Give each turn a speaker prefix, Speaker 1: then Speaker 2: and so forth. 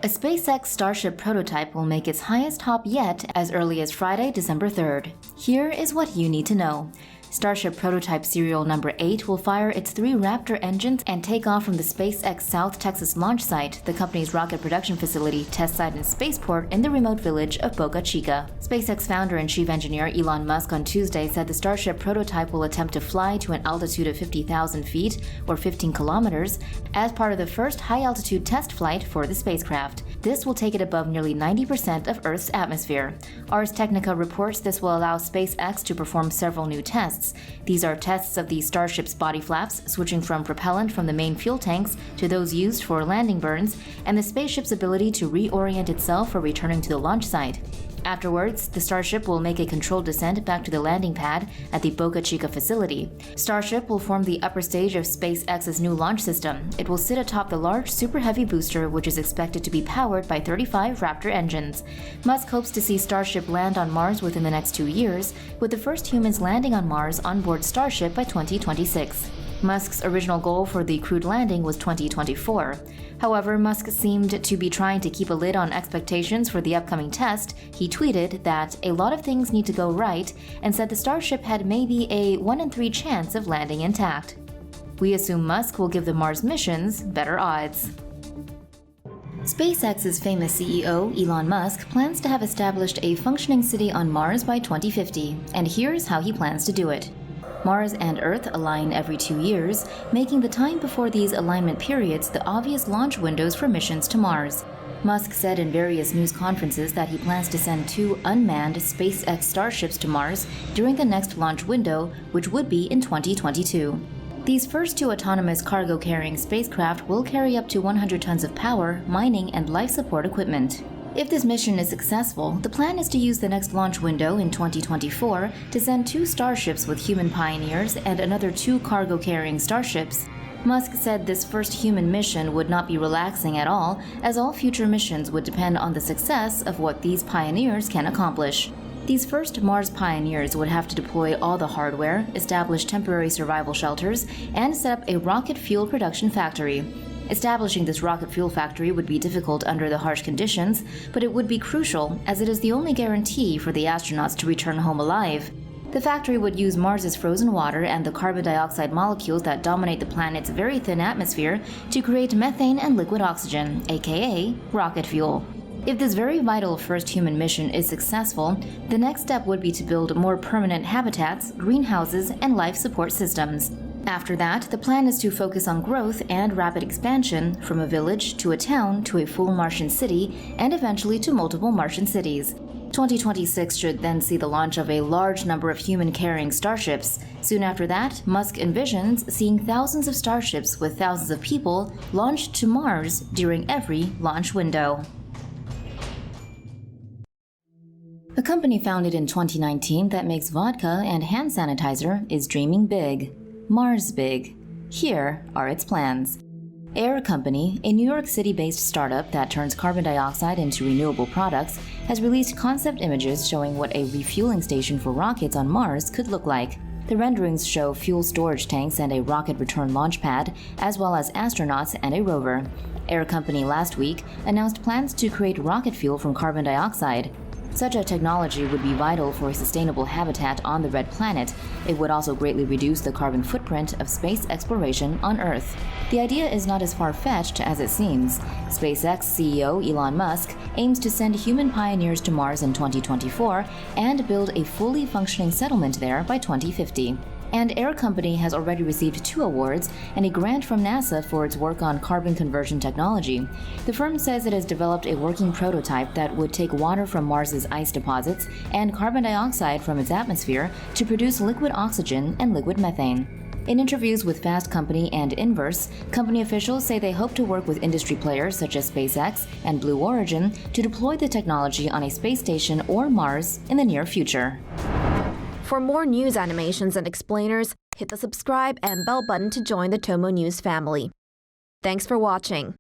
Speaker 1: A SpaceX Starship prototype will make its highest hop yet as early as Friday, December 3rd. Here is what you need to know. Starship prototype serial number 8 will fire its 3 Raptor engines and take off from the SpaceX South Texas launch site, the company's rocket production facility, test site, and spaceport in the remote village of Boca Chica. SpaceX founder and chief engineer Elon Musk on Tuesday said the Starship prototype will attempt to fly to an altitude of 50,000 feet, or 15 kilometers, as part of the first high-altitude test flight for the spacecraft. This will take it above nearly 90% of Earth's atmosphere. Ars Technica reports this will allow SpaceX to perform several new tests. These are tests of the Starship's body flaps, switching from propellant from the main fuel tanks to those used for landing burns, and the spaceship's ability to reorient itself for returning to the launch site. Afterwards, the Starship will make a controlled descent back to the landing pad at the Boca Chica facility. Starship will form the upper stage of SpaceX's new launch system. It will sit atop the large Super Heavy booster, which is expected to be powered by 35 Raptor engines. Musk hopes to see Starship land on Mars within the next 2 years, with the first humans landing on Mars on board Starship by 2026. Musk's original goal for the crewed landing was 2024. However, Musk seemed to be trying to keep a lid on expectations for the upcoming test. He tweeted that a lot of things need to go right and said the Starship had maybe a 1 in 3 chance of landing intact. We assume Musk will give the Mars missions better odds. SpaceX's famous CEO, Elon Musk, plans to have established a functioning city on Mars by 2050, and here's how he plans to do it. Mars and Earth align every 2 years, making the time before these alignment periods the obvious launch windows for missions to Mars. Musk said in various news conferences that he plans to send 2 unmanned SpaceX Starships to Mars during the next launch window, which would be in 2022. These first 2 autonomous cargo-carrying spacecraft will carry up to 100 tons of power, mining, and life support equipment. If this mission is successful, the plan is to use the next launch window in 2024 to send 2 Starships with human pioneers and another 2 cargo-carrying Starships. Musk said this first human mission would not be relaxing at all, as all future missions would depend on the success of what these pioneers can accomplish. These first Mars pioneers would have to deploy all the hardware, establish temporary survival shelters, and set up a rocket fuel production factory. Establishing this rocket fuel factory would be difficult under the harsh conditions, but it would be crucial as it is the only guarantee for the astronauts to return home alive. The factory would use Mars's frozen water and the carbon dioxide molecules that dominate the planet's very thin atmosphere to create methane and liquid oxygen, aka rocket fuel. If this very vital first human mission is successful, the next step would be to build more permanent habitats, greenhouses, and life support systems. After that, the plan is to focus on growth and rapid expansion from a village to a town to a full Martian city and eventually to multiple Martian cities. 2026 should then see the launch of a large number of human-carrying starships. Soon after that, Musk envisions seeing thousands of starships with thousands of people launched to Mars during every launch window. A company founded in 2019 that makes vodka and hand sanitizer is dreaming big. Mars Big. Here are its plans. Air Company, a New York City-based startup that turns carbon dioxide into renewable products, has released concept images showing what a refueling station for rockets on Mars could look like. The renderings show fuel storage tanks and a rocket return launch pad, as well as astronauts and a rover. Air Company last week announced plans to create rocket fuel from carbon dioxide. Such a technology would be vital for a sustainable habitat on the Red Planet. It would also greatly reduce the carbon footprint of space exploration on Earth. The idea is not as far-fetched as it seems. SpaceX CEO Elon Musk aims to send human pioneers to Mars in 2024 and build a fully functioning settlement there by 2050. And Air Company has already received 2 awards and a grant from NASA for its work on carbon conversion technology. The firm says it has developed a working prototype that would take water from Mars's ice deposits and carbon dioxide from its atmosphere to produce liquid oxygen and liquid methane. In interviews with Fast Company and Inverse, company officials say they hope to work with industry players such as SpaceX and Blue Origin to deploy the technology on a space station or Mars in the near future.
Speaker 2: For more news animations and explainers, hit the subscribe and bell button to join the TomoNews family. Thanks for watching.